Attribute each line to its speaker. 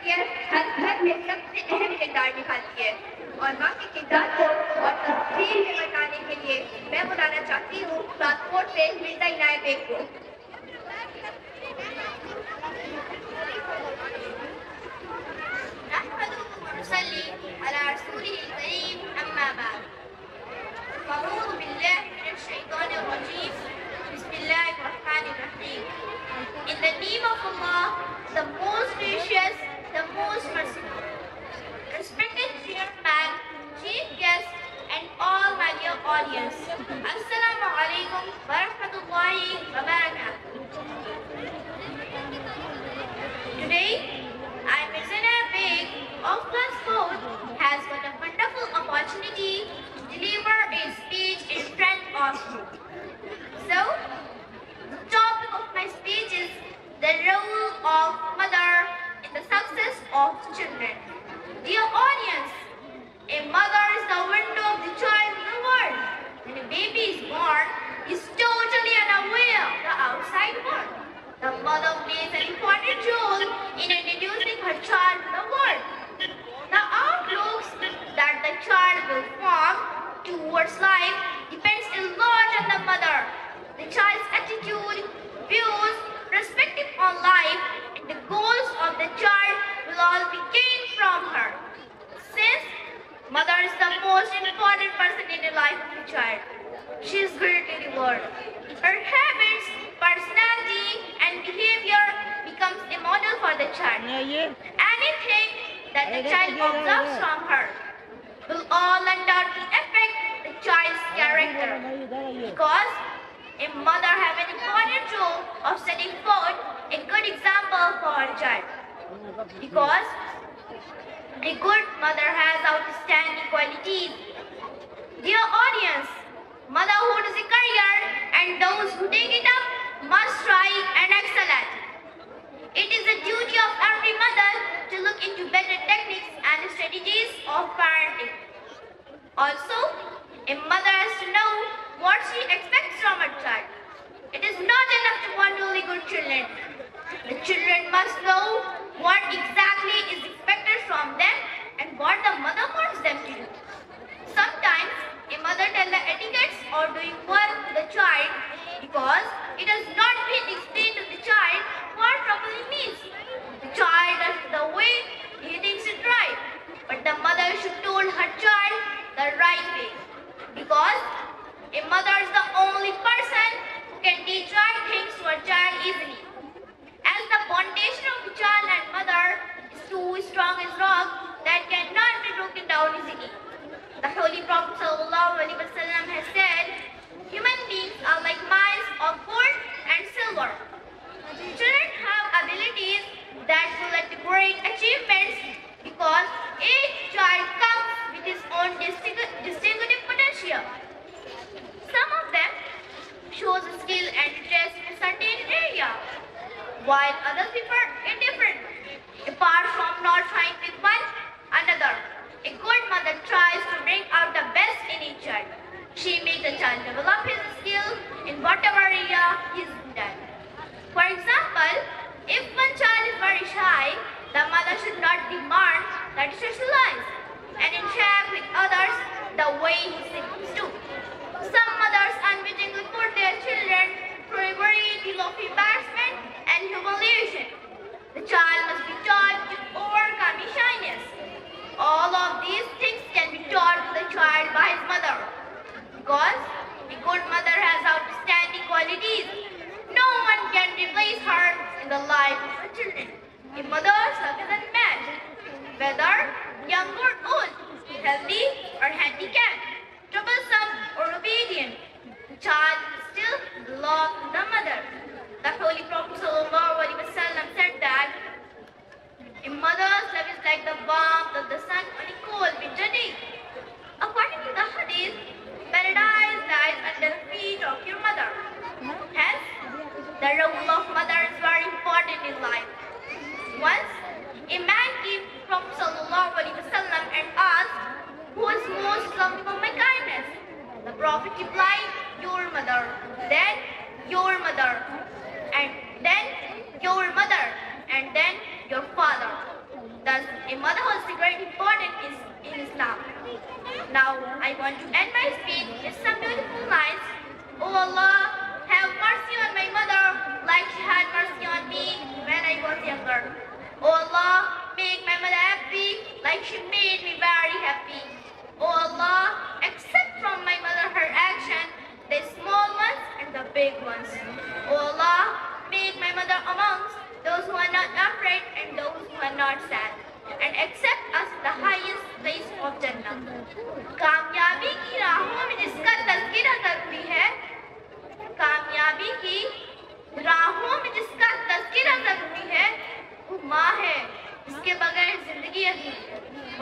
Speaker 1: शख्सियत हर घर में सबसे अहम किरदार निभाती है और माँ के किरदार को और तफसील में बताने के लिए मैं बुलाना चाहती हूँ ट्रांसपोर्ट से मिर्जा इनाया बेग को।
Speaker 2: In the name of Allah, the most gracious, the most merciful. Respected chairman, chief guests, and all my dear audience. Assalamu alaikum wa rahmatullahi wa barakatuh. Today, I, Fazeelat Beig of class 4th, has got a wonderful opportunity to deliver a speech in front of you. So, the topic of my speech is the role of mother in the success of children. Dear audience, a mother is the window of the child in the world. When a baby is born, he is totally unaware of the outside world. The mother plays an important role in introducing her child to the world. The outlooks that the child will form towards life depends a lot on the mother. The child's attitude, views, perspective on life, and the goals of the child will all be gained from her. Since mother is the most important person in the life of the child, she is greatly rewarded. Her habits, personality, and behavior becomes a model for the child. Anything that the child observes from her will all undoubtedly affect the child's character, because a mother has an important role of setting forth a good example for her child. Because a good mother has outstanding qualities. Dear audience, motherhood is a career and those who take it up must try and excel at it. It is the duty of every mother to look into better techniques and strategies of parenting. Also, a mother has to know what she expects from her child. It is not enough to want only good children. The children must know what exactly is expected from them and what the mother wants them to do. Sometimes, a mother tells the etiquettes or doing work to the child because it has not been explained to the child what properly means. The child does the way he thinks it right, but the mother should told her child the right way, because a mother is the only person who can teach right things to a child easily. As the foundation of the child and mother is too strong as rock that cannot be broken down easily. The Holy Prophet ﷺ has said, human beings are like mines of gold and silver. Children have abilities that will lead to great achievements because each child comes with his own distinctive potential. Some of them shows skill and interest in a certain area, while others prefer a different. Apart from not trying with one another, a good mother tries to bring out the best in each child. She makes the child develop his skill in whatever area he is good at. For example, if one child is very shy, the mother should not demand that he socialize and interact with others the way he seems to. Some mothers unwittingly put their children through a great deal of embarrassment and humiliation. The child must be taught to overcome his shyness. All of these things can be taught to the child by his mother, because a good mother has outstanding qualities. No one can replace her in the life of her children. A mother serves as a match, whether young or old, healthy or handicapped, troublesome or obedient. The child will still belong to the mother. The Holy Prophet ﷺ said that a mother's love is like the warmth of the sun on a cold winter day. According to the hadith, paradise lies under the feet of your mother. Hence, the role of mother is very important in life. Once, a man came to Prophet ﷺ and asked, who is most loved for my kindness? The Prophet replied, your mother, then your mother, and then your mother, and then your father. Thus, a motherhood is very important in Islam. Now, I want to end my speech with some beautiful lines. Oh Allah, have mercy on my mother like she had mercy on me when I was younger. Oh Allah, make my mother happy like she made me very happy. Oh Allah, accept from my mother her action, the small ones and the big ones. Oh Allah, make my mother amongst those who are not afraid and those who are not sad, and accept us the highest place of Jannah. कामयाबी की राहों में जिसका तज़किरा ज़रूरी है, कामयाबी की राहों में जिसका तज़किरा ज़रूरी है, वो माँ है, इसके बगैर जिंदगी अधूरी है।